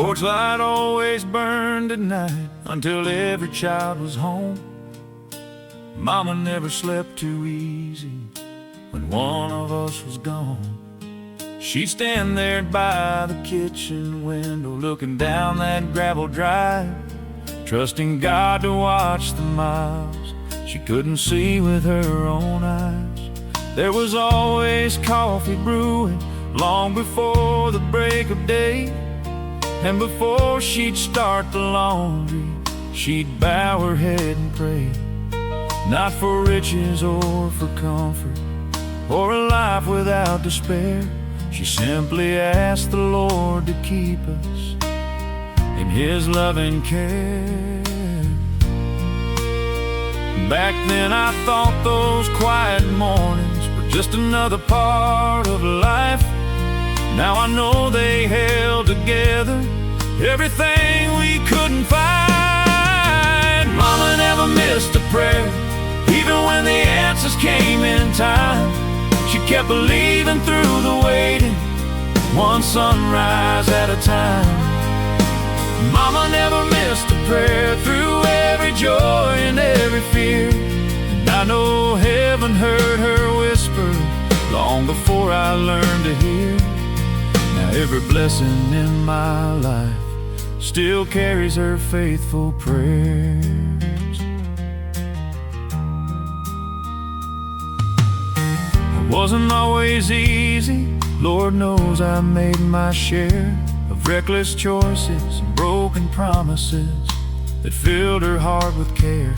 Porch light always burned at night until every child was home. Mama never slept too easy when one of us was gone. She'd stand there by the kitchen window, looking down that gravel drive, trusting God to watch the miles she couldn't see with her own eyes. There was always coffee brewing long before the break of day, and before she'd start the laundry, she'd bow her head and pray. Not for riches or for comfort, or a life without despair. She simply asked the Lord to keep us in His loving care. Back then I thought those quiet mornings were just another part of life. Now I know they held together everything we couldn't find. Mama never missed a prayer, even when the answers came in time. She kept believing through the waiting, one sunrise at a time. Mama never missed a prayer, through every joy and every fear. And I know heaven heard her whisper long before I learned to hear. Now every blessing in my life still carries her faithful prayers. It wasn't always easy, Lord knows I made my share of reckless choices and broken promises that filled her heart with care.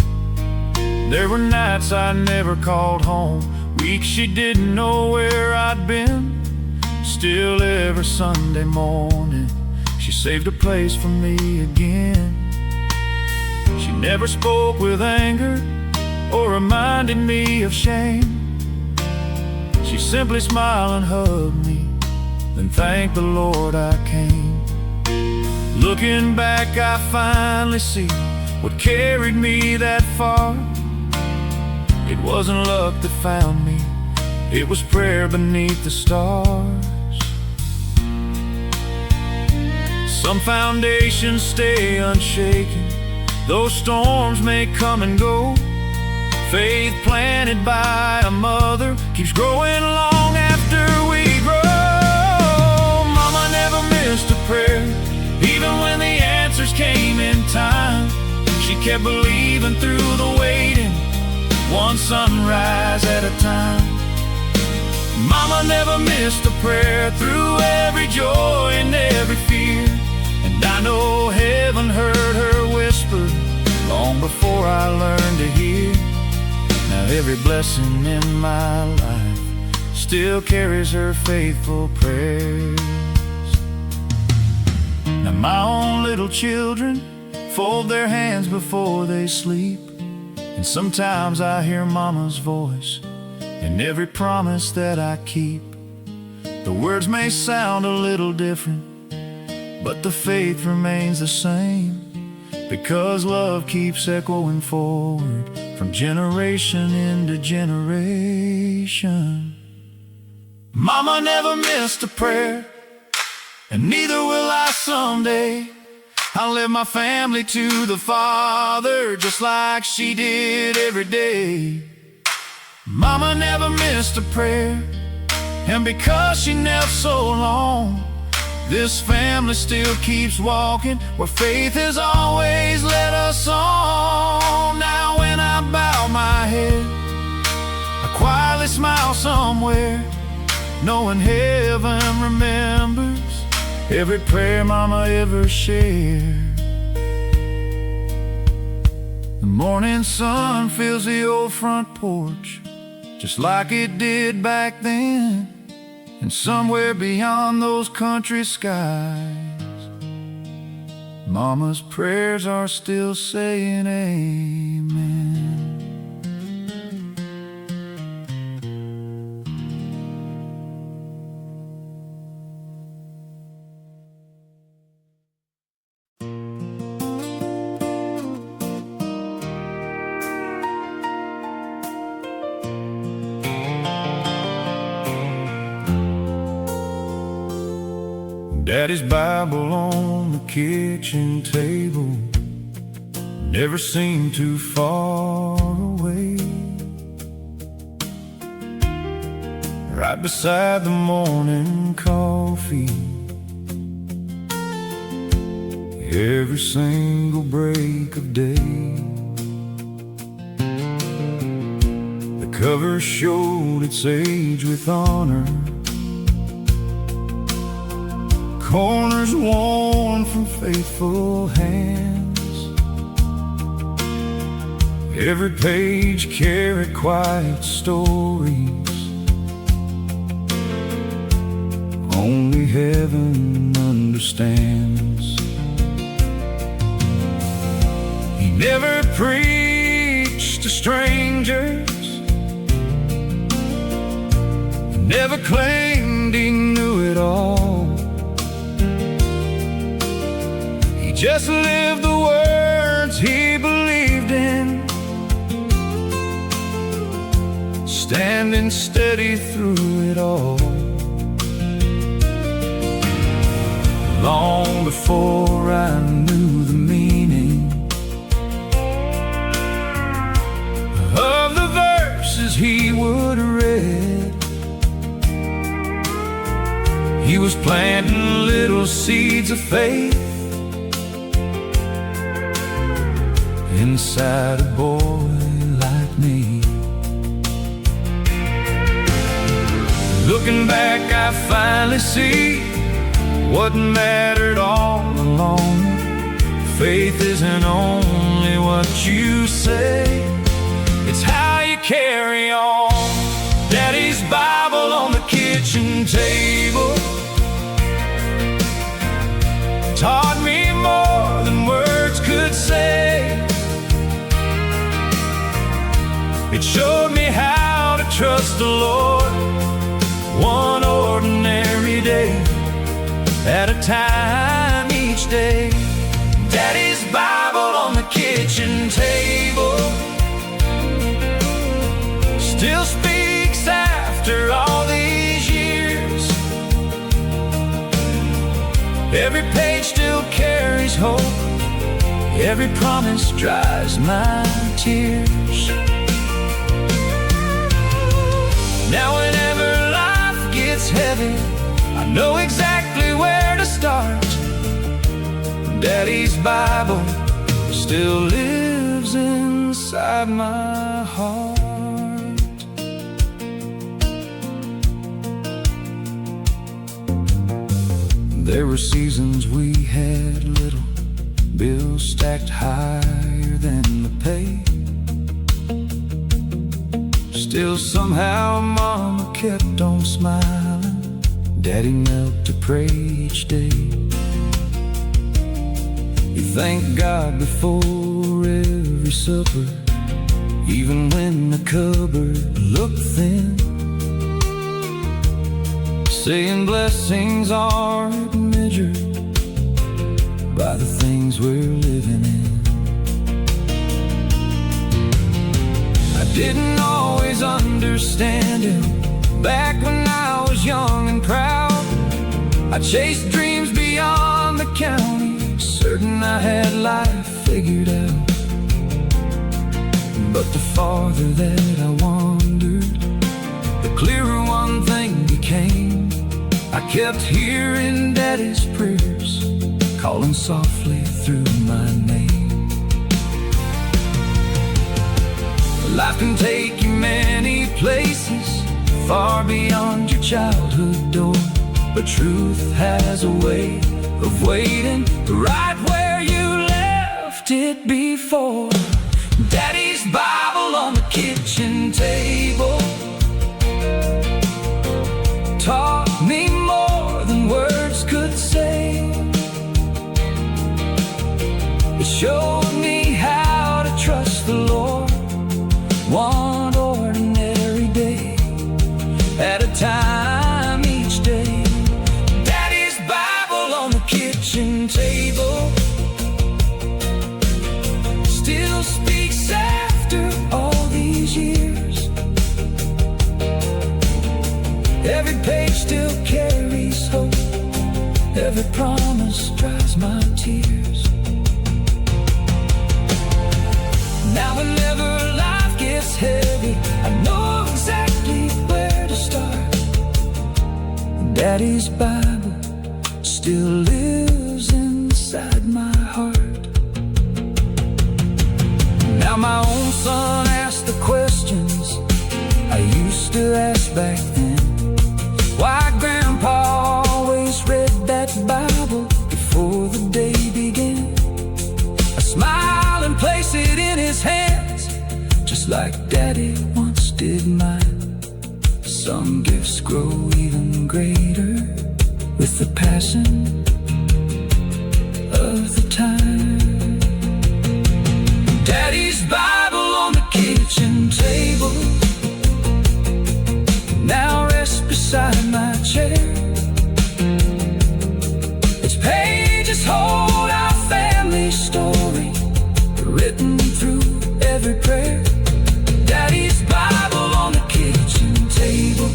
There were nights I never called home, weeks she didn't know where I'd been. Still every Sunday morning she saved a place for me again. She never spoke with anger or reminded me of shame. She simply smiled and hugged me, then thanked the Lord I came. Looking back I finally see what carried me that far. It wasn't luck that found me, it was prayer beneath the stars. Some foundations stay unshaken, though storms may come and go. Faith planted by a mother keeps growing long after we grow. Mama never missed a prayer, even when the answers came in time. She kept believing through the waiting, one sunrise at a time. Mama never missed a prayer, through every joy and every fear. And I know heaven heard her whisper long before I learned to hear. Now every blessing in my life still carries her faithful prayers. Now my own little children fold their hands before they sleep, and sometimes I hear Mama's voice in every promise that I keep. The words may sound a little different, but the faith remains the same, because love keeps echoing forward from generation into generation. Mama never missed a prayer, and neither will I someday. I live my family to the Father just like she did every day. Mama never missed a prayer, and because she knelt so long, this family still keeps walking where faith has always led us on. Now when I bow my head, I quietly smile somewhere, knowing heaven remembers every prayer Mama ever shared. The morning sun fills the old front porch just like it did back then. And somewhere beyond those country skies, Mama's prayers are still saying amen. Daddy's Bible on the kitchen table never seemed too far away. Right beside the morning coffee, every single break of day. The cover showed its age with honor, corners worn from faithful hands. Every page carried quiet stories only heaven understands. He never preached to strangers, never claimed he knew it all. He just lived the words he believed in, standing steady through it all. Long before I knew the meaning of the verses he would read, he was planting little seeds of faith inside a boy like me. Looking back, I finally see what mattered all along. Faith isn't only what you say, it's how you carry on. Daddy's Bible on the kitchen table taught me more than words could say. It showed me how to trust the Lord, one ordinary day at a time each day. Daddy's Bible on the kitchen table still speaks after all these years. Every page still carries hope, every promise dries my tears. Now whenever life gets heavy, I know exactly where to start. Daddy's Bible still lives inside my heart. There were seasons we had little, bills stacked higher than the pay. Still somehow Mama kept on smiling, Daddy knelt to pray each day. You thank God before every supper, even when the cupboard looked thin, saying blessings aren't measured by the things we're living in. I didn't always understand him back when I was young and proud. I chased dreams beyond the county, certain I had life figured out. But the farther that I wandered, the clearer one thing became. I kept hearing Daddy's prayers calling softly through my name. Life can take you many places, far beyond your childhood door, but truth has a way of waiting right where you left it before. Daddy's Bible on the kitchen table taught me more than words could say. It showed me how to trust the Lord, one ordinary day at a time each day. Daddy's Bible on the kitchen table still speaks after all these years. Every page still carries hope, every every promise dries my tears. Now whenever life gets heavy, I know exactly where to start. Daddy's Bible still lives inside my heart. Now my own son asks the questions I used to ask back then. Why Grandpa always read that Bible before the day began. I smile and place it in his hands, just like Daddy once did mine. Some gifts grow even greater with the passing of the time. Daddy's Bible on the kitchen table now rests beside my chair. Its pages hold our family story, written through every prayer. Daddy's Bible on the kitchen table,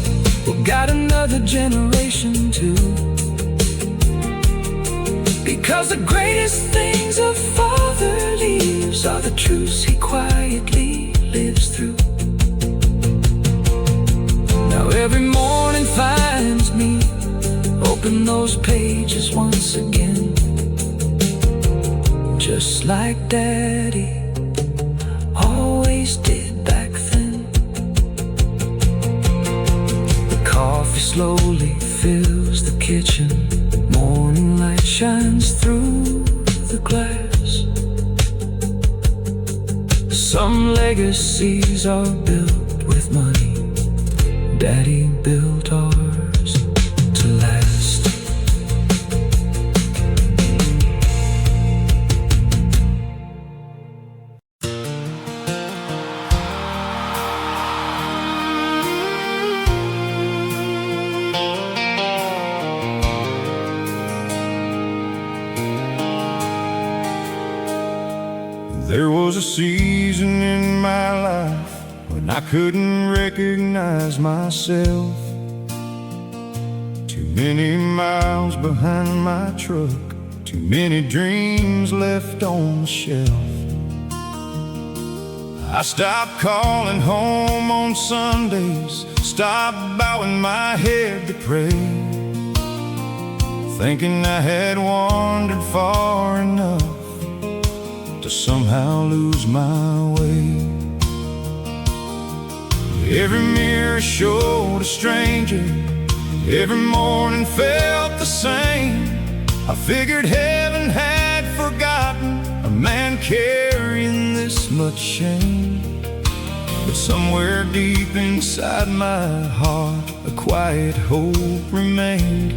we got another generation too. Because the greatest things a father leaves are the truths he quietly lives through. Now every morning finds me open those pages once again, just like Daddy always did back then. The coffee slowly fills the kitchen, morning light shines through the glass. Some legacies are built with money, Daddy built ours to last. There was a season in my life when I couldn't recognize myself. Too many miles behind my truck, too many dreams left on the shelf. I stopped calling home on Sundays, stopped bowing my head to pray, thinking I had wandered far enough to somehow lose my way. Every mirror showed a stranger, every morning felt the same. I figured heaven had forgotten a man carrying this much shame. But somewhere deep inside my heart, a quiet hope remained,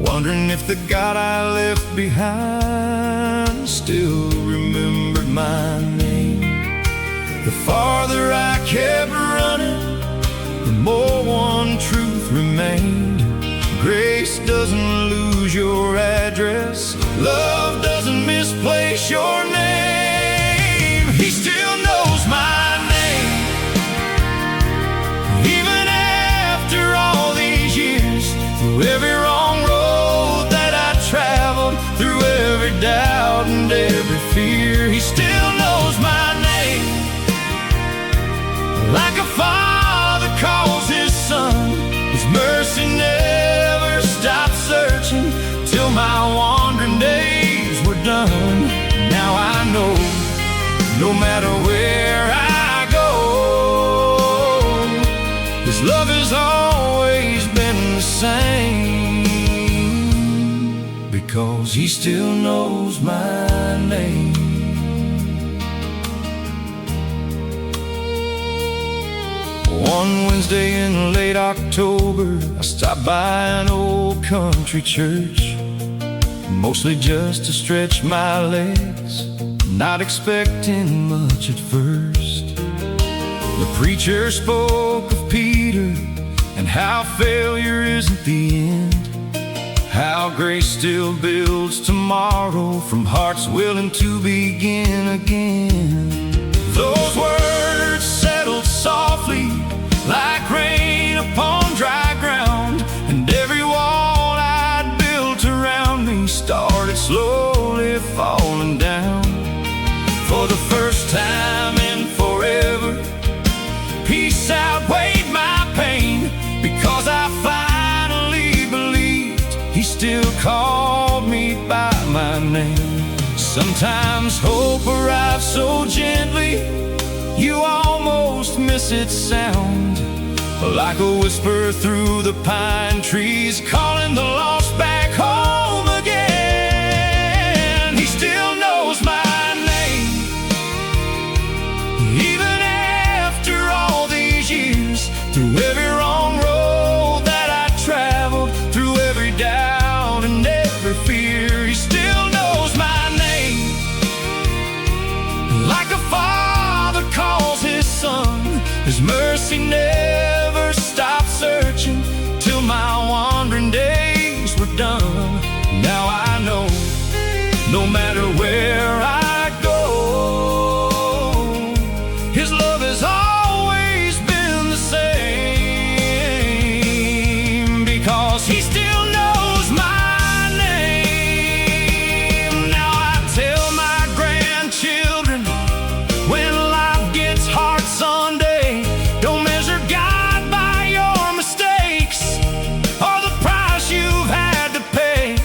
wondering if the God I left behind still remembered my name. The farther I kept running, the more one truth remained: grace doesn't lose your address, love doesn't misplace your name. He still knows my name, even after all these years. Through every wrong road that I traveled, through every doubt and every fear, He still knows my name. Like a father calls his son, His mercy never stopped searching till my wandering days were done. Now I know, no matter where I go, His love has always been the same, because He still knows my name. One Wednesday in late October, I stopped by an old country church, mostly just to stretch my legs, not expecting much at first. The preacher spoke of Peter and how failure isn't the end, how grace still builds tomorrow from hearts willing to begin again. Those words settled softly like rain upon dry ground, and every wall I'd built around me Sometimes hope arrives so gently, you almost miss its sound. Like a whisper through the pine trees, calling the lost back home again. He still knows my name, even after all these years. Through every wrong road that I traveled, through every doubt and every fear, he still knows my name. Like a father calls his son, his mercy never stopped searching till my wandering days were done. Now I know, no matter where I go, his love has always been the same, because he still knows my name. Now I tell my grandchildren, when life gets hard someday, don't measure God by your mistakes or the price you've had to pay.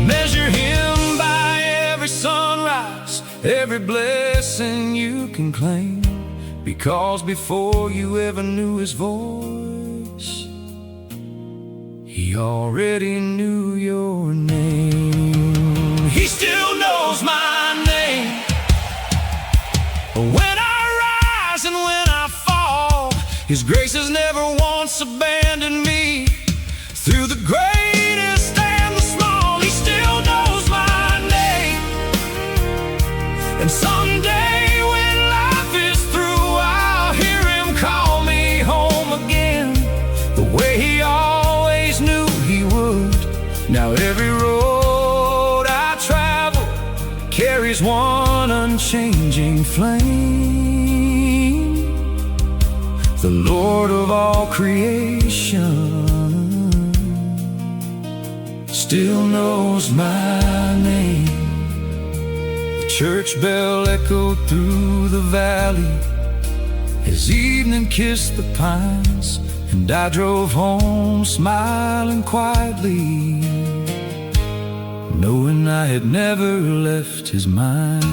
Measure him by every sunrise, every blessing you can claim, because before you ever knew his voice, he already knew your name. He still knows my name. When I rise and when I fall, his grace has never once abandoned me. Through the greatest and the small, he still knows my name. And someday when life is through, I'll hear him call me home again, the way he always knew he would. Now every road I travel carries one unchanging flame. The Lord of all creation still knows my name. The church bell echoed through the valley as evening kissed the pines, and I drove home smiling quietly, knowing I had never left his mind.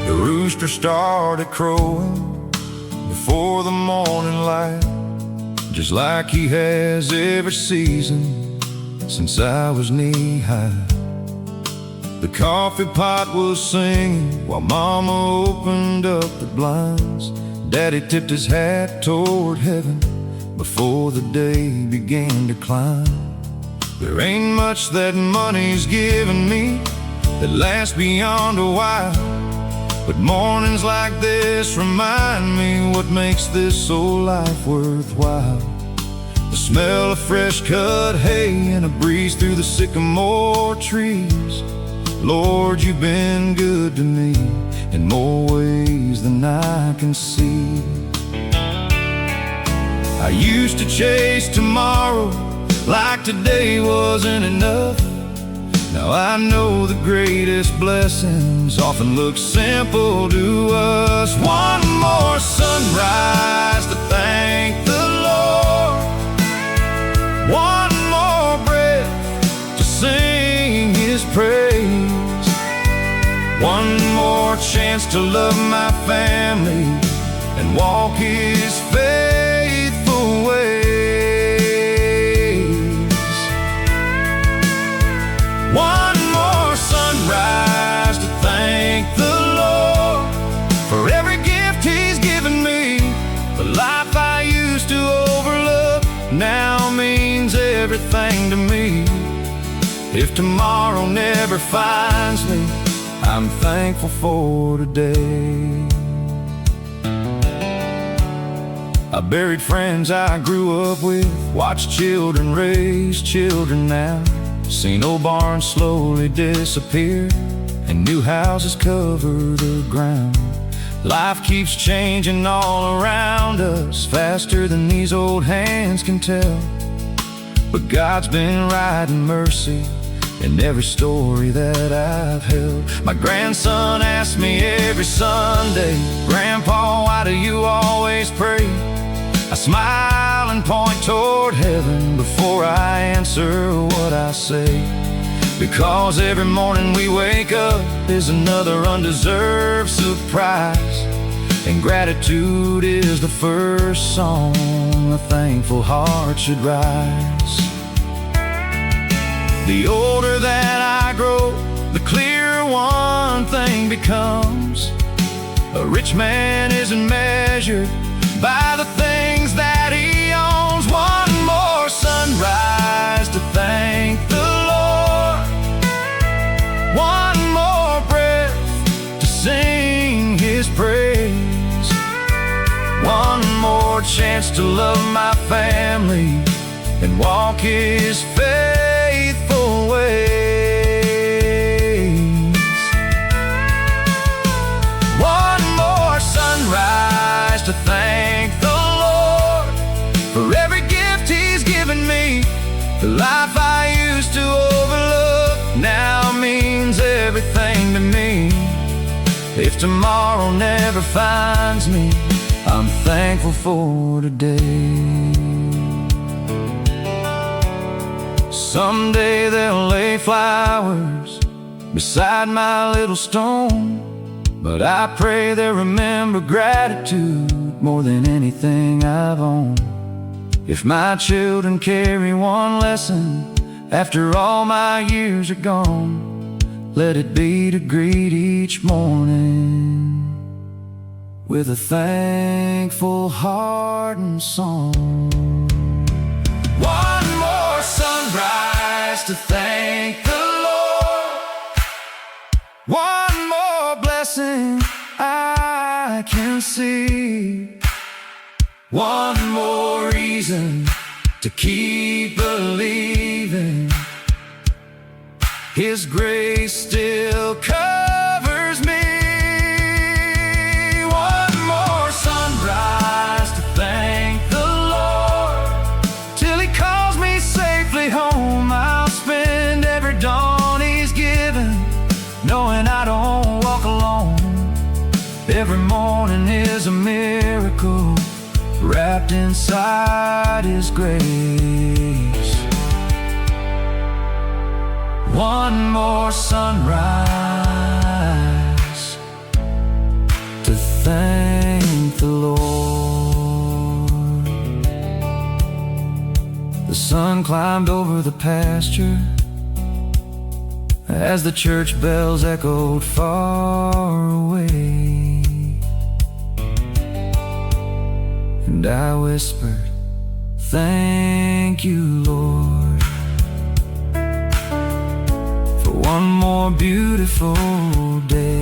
The rooster started crowing before the morning light, just like he has every season since I was knee-high. The coffee pot was singing while Mama opened up the blinds. Daddy tipped his hat toward heaven before the day began to climb. There ain't much that money's given me that lasts beyond a while, but mornings like this remind me what makes this old life worthwhile. The smell of fresh cut hay and a breeze through the sycamore trees. Lord, you've been good to me in more ways than I can see. I used to chase tomorrow like today wasn't enough. Now I know the greatest blessings often look simple to us. One more sunrise to thank the Lord, one more breath to sing his praise, one more chance to love my family and walk his faithful ways. One more sunrise to thank the Lord for every gift he's given me. The life I used to overlook now means everything to me. If tomorrow never finds me, I'm thankful for today. I buried friends I grew up with, watched children raise children now, seen old barns slowly disappear and new houses cover the ground. Life keeps changing all around us, faster than these old hands can tell. But God's been writing mercy in every story that I've held. My grandson asks me every Sunday, "Grandpa, why do you always pray?" I smile and point toward heaven before I answer what I say. Because every morning we wake up is another undeserved surprise, and gratitude is the first song a thankful heart should rise. The older that I grow, the clearer one thing becomes: a rich man isn't measured by the things that he owns. One more sunrise to thank the Lord, one more breath to sing His praise, one more chance to love my family and walk His faithful ways. One more sunrise to thank the Lord for every gift He's given me. The life I used to overlook now means everything to me. If tomorrow never finds me, I'm thankful for today. Someday they'll lay flowers beside my little stone, but I pray they'll remember gratitude more than anything I've owned. If my children carry one lesson after all my years are gone, let it be to greet each morning with a thankful heart and song. One more sunrise to thank the Lord, one more blessing I can see, one more reason to keep believing. His grace still covers me. One more sunrise to thank the Lord, till He calls me safely home. I'll spend every dawn He's given, knowing I don't walk alone. Every morning is a miracle wrapped inside His grace. One more sunrise to thank the Lord. The sun climbed over the pasture as the church bells echoed far away, and I whispered, "Thank you, Lord, for one more beautiful day."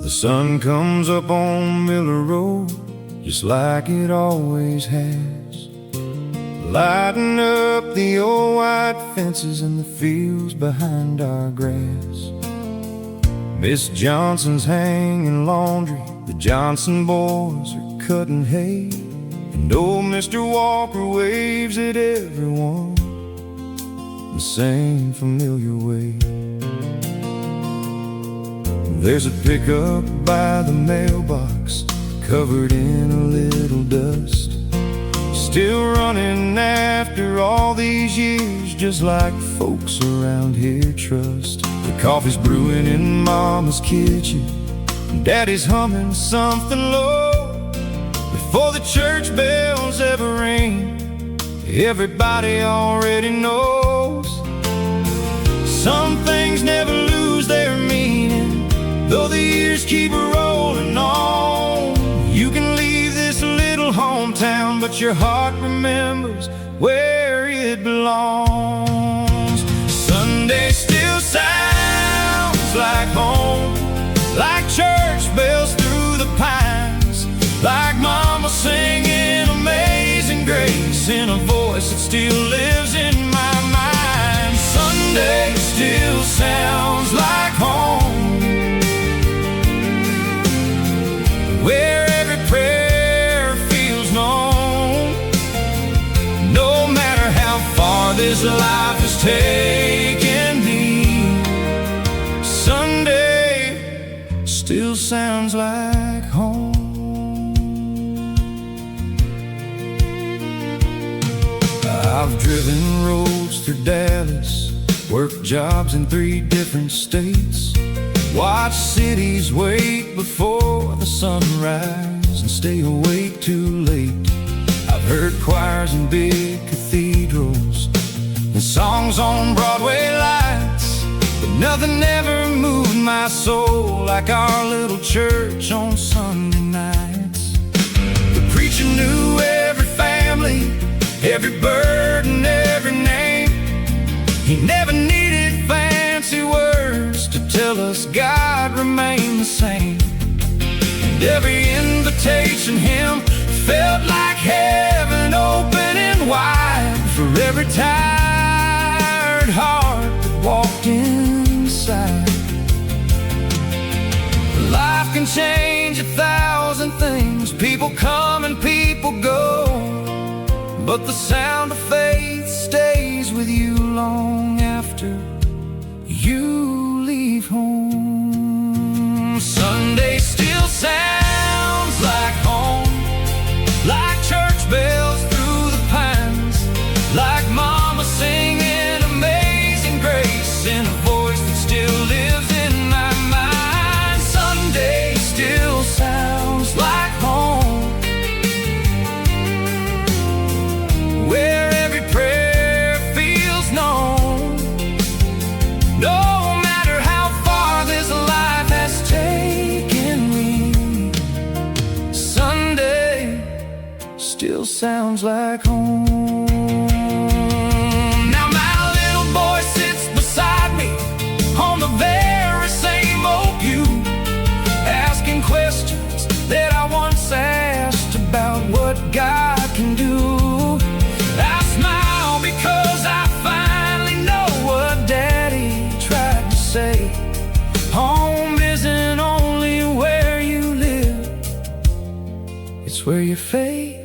The sun comes up on Miller Road just like it always has, lighting up the old white fences and the fields behind our grass. Miss Johnson's hanging laundry, the Johnson boys are cutting hay, and old Mr. Walker waves at everyone the same familiar way. There's a pickup by the mailbox, covered in a little dust, still running after all these years, just like folks around here trust. The coffee's brewing in Mama's kitchen, and Daddy's humming something low. Before the church bells ever ring, everybody already knows Some things never lose their meaning, though the years keep rolling on. You can leave this little hometown, but your heart remembers where it belongs. Sunday still sounds like home, like church bells through the pines, like mama singing Amazing Grace in a voice that still lives in my mind. Sunday still sounds like home, where every prayer feels known. No matter how far this life has taken me, Sunday still sounds like home. I've driven roads through Dallas, worked jobs in 3 different states, watched cities wait before the sunrise and stay awake too late. I've heard choirs in big cathedrals and songs on Broadway lights, but nothing ever moved my soul like our little church on Sunday nights. The preacher knew every family, every bird and every name. He never needed fancy words to tell us God remained the same. And every invitation hymn felt like heaven opening wide for every tired heart that walked inside. Life can change 1,000 things, people come and people go, but the sound of faith stays with you long after you leave home. Sunday still sounds like home, like church bells through the pines, like mama singing Amazing Grace in a voice that still lives in my mind. Sunday still sounds like home, where every prayer feels known. No matter how far this life has taken me, Sunday still sounds like home. Now my little boy sits beside me on the very same old pew, asking questions that I once asked about what God can do. I smile because I finally know what Daddy tried to say. Home isn't only where you live, it's where your faith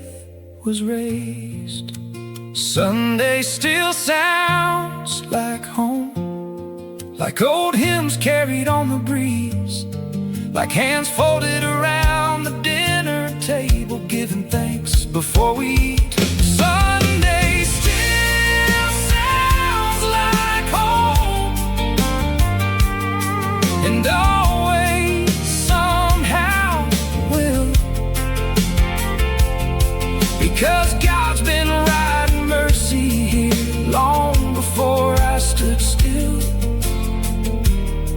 was raised. Sunday still sounds like home, like old hymns carried on the breeze, like hands folded around the dinner table, giving thanks before we eat. Sunday still sounds like home, and always somehow will, because God's been writing mercy here long before I stood still.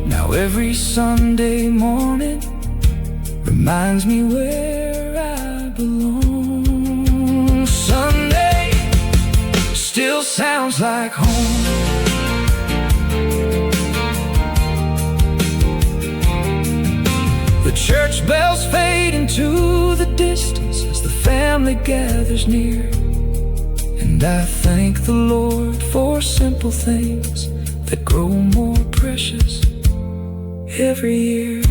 Now every Sunday morning reminds me where I belong. Sunday still sounds like home. The church bells fade into the distance as the family gathers near, and I thank the Lord for simple things that grow more precious every year.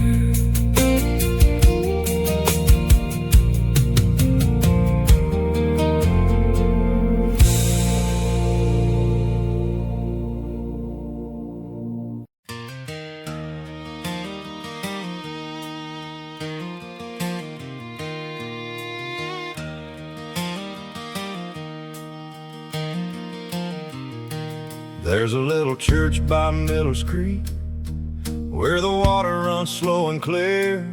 There's a little church by Miller's Creek where the water runs slow and clear.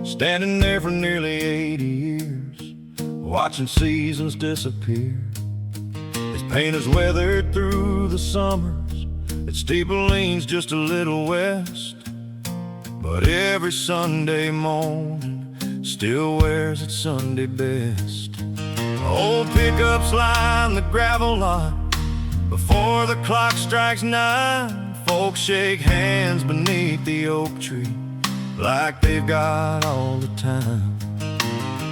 Standing there for nearly 80 years, watching seasons disappear. His paint has weathered through the summers, that Stapleton's just a little west, but every Sunday morning still wears its Sunday best. Old pickups line the gravel lot before the clock strikes 9. Folks shake hands beneath the oak tree like they've got all the time.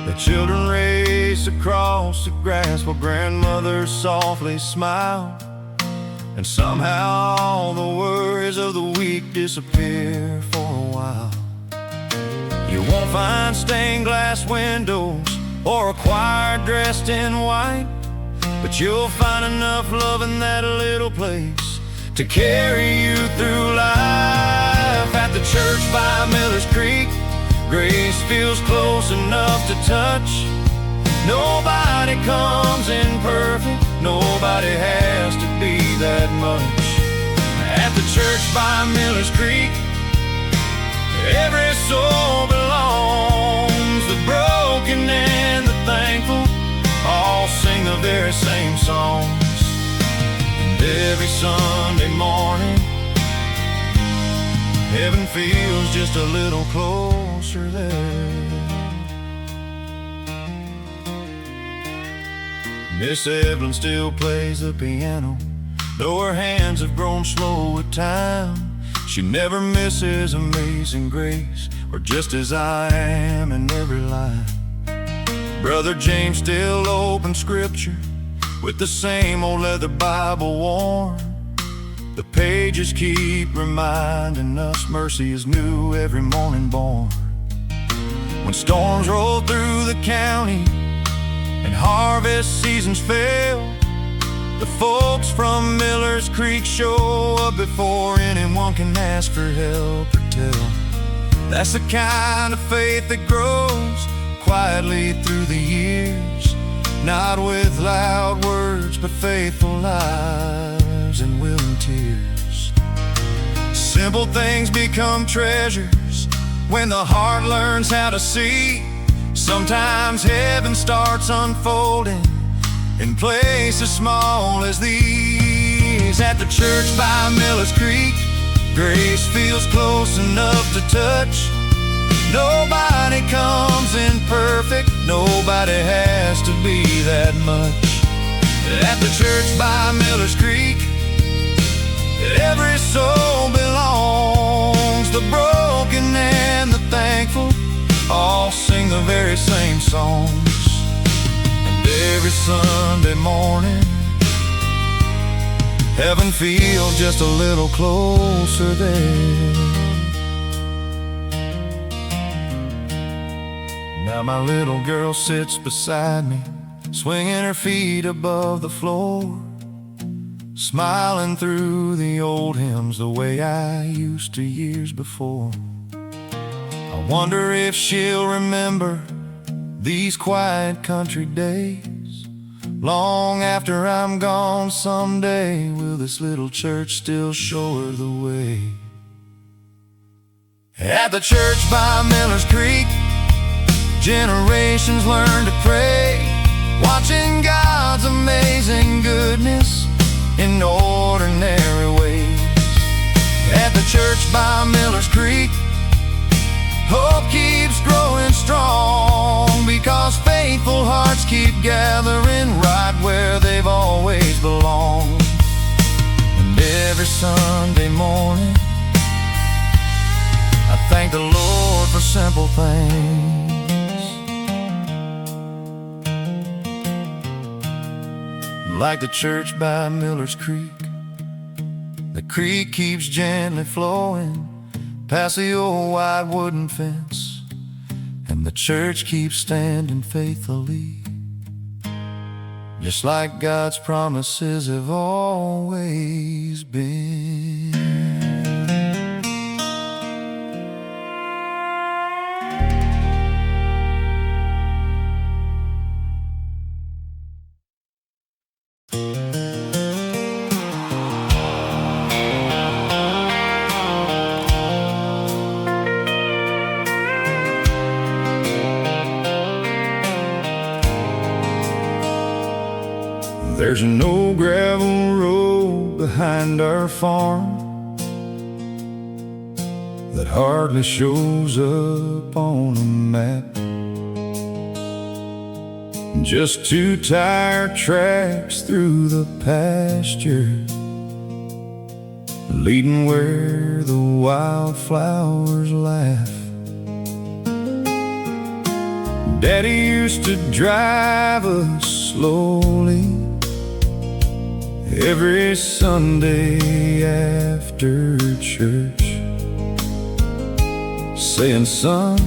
The children race across the grass while grandmothers softly smile, and somehow all the worries of the week disappear for a while. You won't find stained glass windows or a choir dressed in white, but you'll find enough love in that little place to carry you through life. At the church by Miller's Creek, grace feels close enough to touch. Nobody comes in perfect, nobody has to be that much. At the church by Miller's Creek, every soul belongs. The broken and the thankful all sing the very same songs. And every Sunday morning, heaven feels just a little closer there. Miss Evelyn still plays the piano, though her hands have grown slow with time. She never misses Amazing Grace or Just As I Am in every line. Brother James still opens scripture with the same old leather Bible worn. The pages keep reminding us mercy is new every morning born. When storms roll through the county and harvest seasons fail, the folks from Miller's Creek show up before anyone can ask for help or tell. That's the kind of faith that grows quietly through the years, not with loud words, but faithful lives and willing tears. Simple things become treasures when the heart learns how to see. Sometimes heaven starts unfolding in places small as these. At the church by Miller's Creek, grace feels close enough to touch. Nobody comes in perfect, nobody has to be that much. At the church by Miller's Creek, every soul belongs. The broken and the thankful all sing the very same songs. And every Sunday morning, heaven feels just a little closer there. Now my little girl sits beside me, swinging her feet above the floor, smiling through the old hymns the way I used to years before. I wonder if she'll remember these quiet country days. Long after I'm gone someday, will this little church still show her the way? At the church by Miller's Creek, generations learn to pray, watching God's amazing goodness in ordinary ways. At the church by Miller's Creek, hope keeps growing strong, because faithful hearts keep gathering right where they've always belonged. And every Sunday morning, I thank the Lord for simple things. Like the church by Miller's Creek, the creek keeps gently flowing past the old white wooden fence, and the church keeps standing faithfully, just like God's promises have always been. There's an old gravel road behind our farm, that hardly shows up on a map. Just two tire tracks through the pasture, leading where the wildflowers laugh. Daddy used to drive us slowly every Sunday after church, saying, "Son,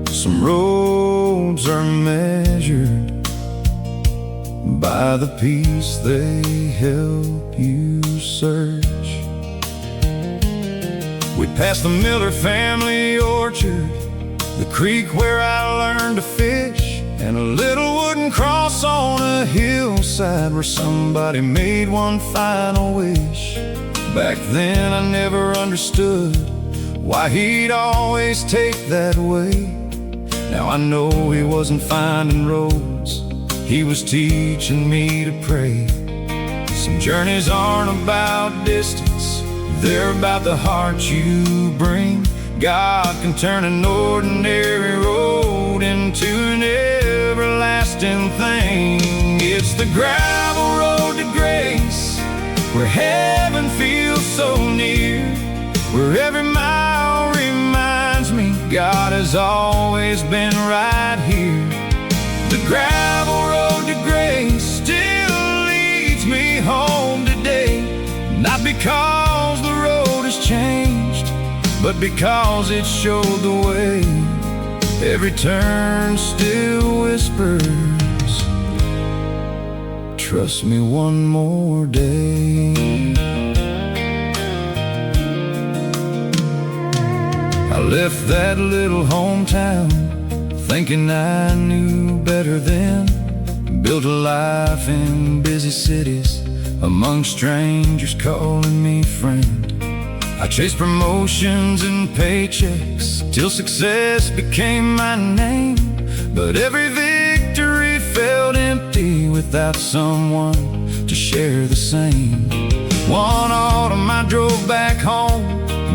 some roads are measured by the peace they help you search." We passed the Miller family orchard, the creek where I learned to fish, and a little wooden cross on a hillside where somebody made one final wish. Back then I never understood why he'd always take that way. Now I know he wasn't finding roads, he was teaching me to pray. Some journeys aren't about distance, they're about the heart you bring. God can turn an ordinary road into an everlasting thing. It's the gravel road to grace, where heaven feels so near, where every mile reminds me God has always been right here. The gravel road to grace still leads me home today, not because the road has changed, but because it showed the way. Every turn still whispers, "Trust me one more day." I left that little hometown thinking I knew better then, built a life in busy cities among strangers calling me friend. I chased promotions and paychecks till success became my name, but every victory felt empty without someone to share the same. One autumn I drove back home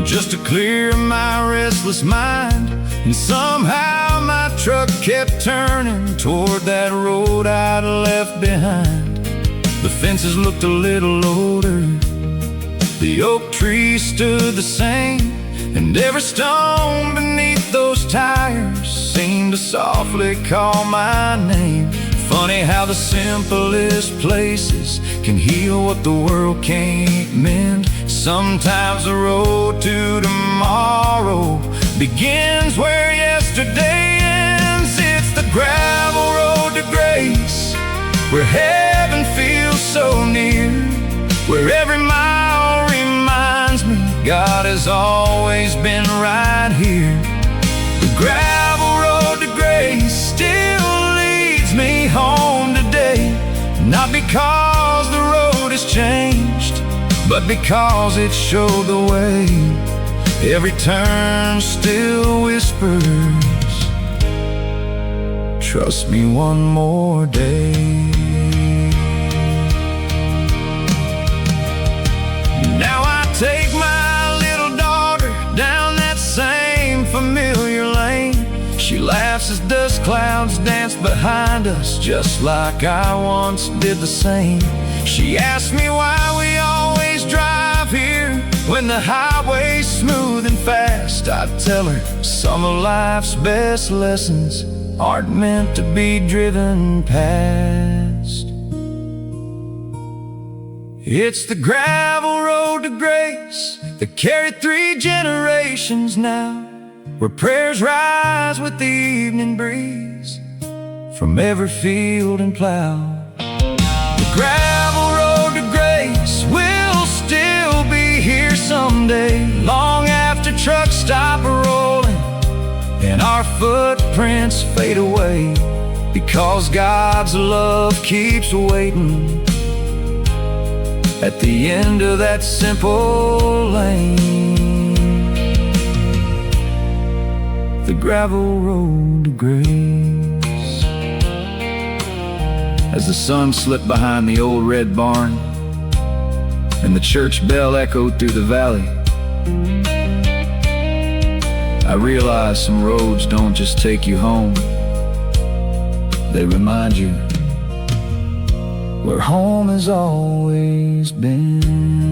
just to clear my restless mind, and somehow my truck kept turning toward that road I'd left behind. The fences looked a little older, the oak trees stood the same, and every stone beneath those tires seemed to softly call my name. Funny how the simplest places can heal what the world can't mend. Sometimes the road to tomorrow begins where yesterday ends. It's the gravel road to grace, where heaven feels so near, where every mile reminds me God has always been right here. The gravel road to grace still leads me home today, not because the road has changed, but because it showed the way. Every turn still whispers, "Trust me one more day." Now I take my little daughter down that same familiar lane. She laughs as dust clouds dance behind us, just like I once did the same. She asks me why we always drive here when the highway's smooth and fast. I tell her some of life's best lessons aren't meant to be driven past. It's the gravel road to grace that carried 3 generations now, where prayers rise with the evening breeze from every field and plow. The gravel road to grace will still be here someday, long after trucks stop rolling and our footprints fade away, because God's love keeps waiting at the end of that simple lane. The gravel road to grace. As the sun slipped behind the old red barn and the church bell echoed through the valley, I realize some roads don't just take you home, they remind you where home has always been.